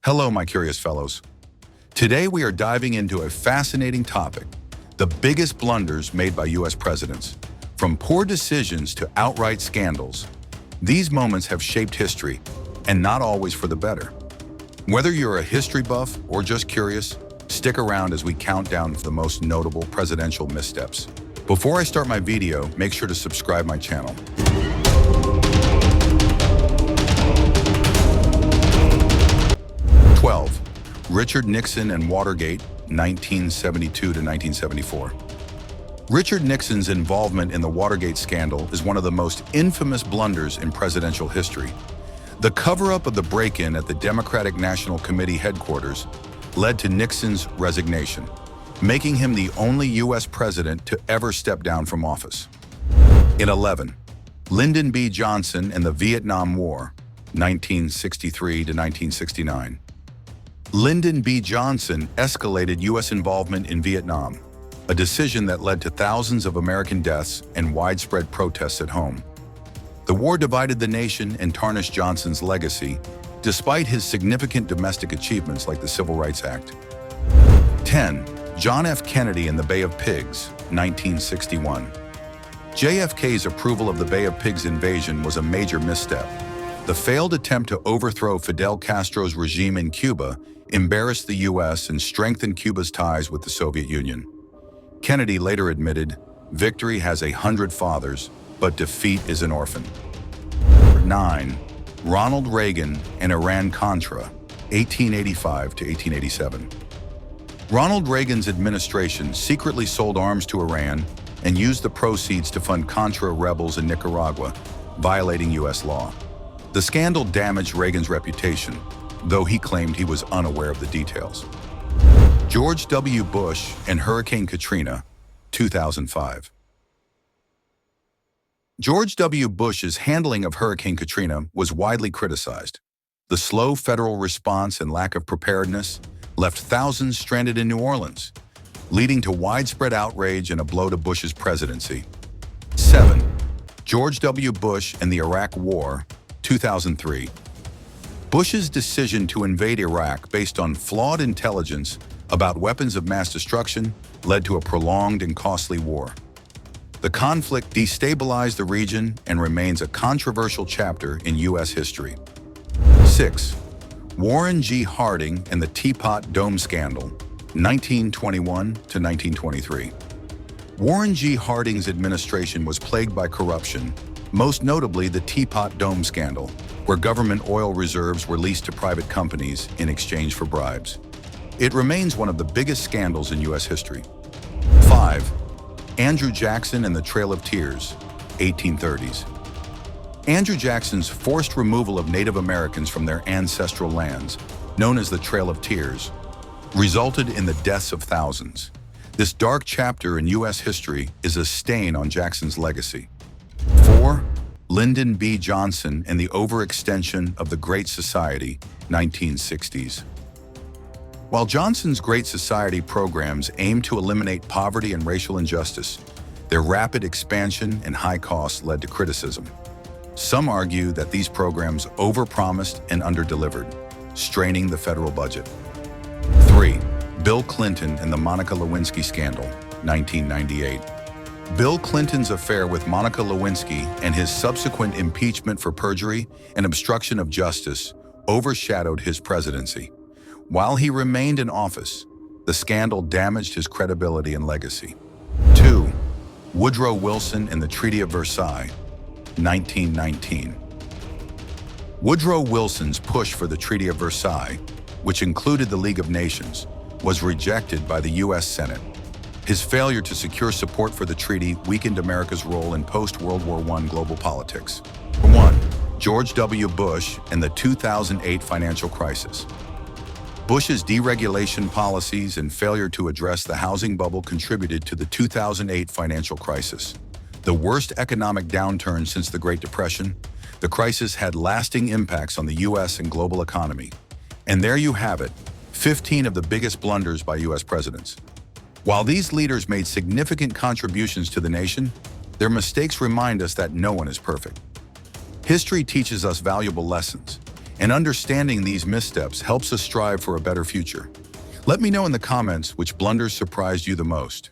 Hello, my curious fellows. Today we are diving into a fascinating topic, the biggest blunders made by US presidents. From poor decisions to outright scandals, these moments have shaped history, and not always for the better. Whether you're a history buff or just curious, stick around as we count down the most notable presidential missteps. Before I start my video, make sure to subscribe my channel. 12. Richard Nixon and Watergate, 1972 to 1974. Richard Nixon's involvement in the Watergate scandal is one of the most infamous blunders in presidential history. The cover-up of the break-in at the Democratic National Committee headquarters led to Nixon's resignation, making him the only U.S. president to ever step down from office. In 11. Lyndon B. Johnson and the Vietnam War, 1963 to 1969. Lyndon B. Johnson escalated U.S. involvement in Vietnam, a decision that led to thousands of American deaths and widespread protests at home. The war divided the nation and tarnished Johnson's legacy, despite his significant domestic achievements like the Civil Rights Act. 10. John F. Kennedy and the Bay of Pigs, 1961. JFK's approval of the Bay of Pigs invasion was a major misstep. The failed attempt to overthrow Fidel Castro's regime in Cuba embarrassed the U.S. and strengthened Cuba's ties with the Soviet Union. Kennedy later admitted, "Victory has 100 fathers, but defeat is an orphan." 9. Ronald Reagan and Iran-Contra, 1885 to 1887. Ronald Reagan's administration secretly sold arms to Iran and used the proceeds to fund Contra rebels in Nicaragua, violating U.S. law. The scandal damaged Reagan's reputation, though he claimed he was unaware of the details. George W. Bush and Hurricane Katrina, 2005. George W. Bush's handling of Hurricane Katrina was widely criticized. The slow federal response and lack of preparedness left thousands stranded in New Orleans, leading to widespread outrage and a blow to Bush's presidency. 7. George W. Bush and the Iraq War, 2003. Bush's decision to invade Iraq based on flawed intelligence about weapons of mass destruction led to a prolonged and costly war. The conflict destabilized the region and remains a controversial chapter in U.S. history. 6. Warren G. Harding and the Teapot Dome Scandal, 1921 to 1923. Warren G. Harding's administration was plagued by corruption, most notably the Teapot Dome Scandal, where government oil reserves were leased to private companies in exchange for bribes. It remains one of the biggest scandals in U.S. history. 5. Andrew Jackson and the Trail of Tears, 1830s. Andrew Jackson's forced removal of Native Americans from their ancestral lands, known as the Trail of Tears, resulted in the deaths of thousands. This dark chapter in U.S. history is a stain on Jackson's legacy. 4. Lyndon B. Johnson and the overextension of the Great Society, 1960s. While Johnson's Great Society programs aimed to eliminate poverty and racial injustice, their rapid expansion and high costs led to criticism. Some argue that these programs overpromised and underdelivered, straining the federal budget. 3. Bill Clinton and the Monica Lewinsky scandal, 1998. Bill Clinton's affair with Monica Lewinsky and his subsequent impeachment for perjury and obstruction of justice overshadowed his presidency. While he remained in office, the scandal damaged his credibility and legacy. 2. Woodrow Wilson and the Treaty of Versailles, 1919. Woodrow Wilson's push for the Treaty of Versailles, which included the League of Nations, was rejected by the U.S. Senate. His failure to secure support for the treaty weakened America's role in post-World War I global politics. 1. George W. Bush and the 2008 financial crisis. Bush's deregulation policies and failure to address the housing bubble contributed to the 2008 financial crisis. The worst economic downturn since the Great Depression, the crisis had lasting impacts on the U.S. and global economy. And there you have it, 15 of the biggest blunders by U.S. presidents. While these leaders made significant contributions to the nation, their mistakes remind us that no one is perfect. History teaches us valuable lessons, And understanding these missteps helps us strive for a better future. Let me know in the comments which blunders surprised you the most.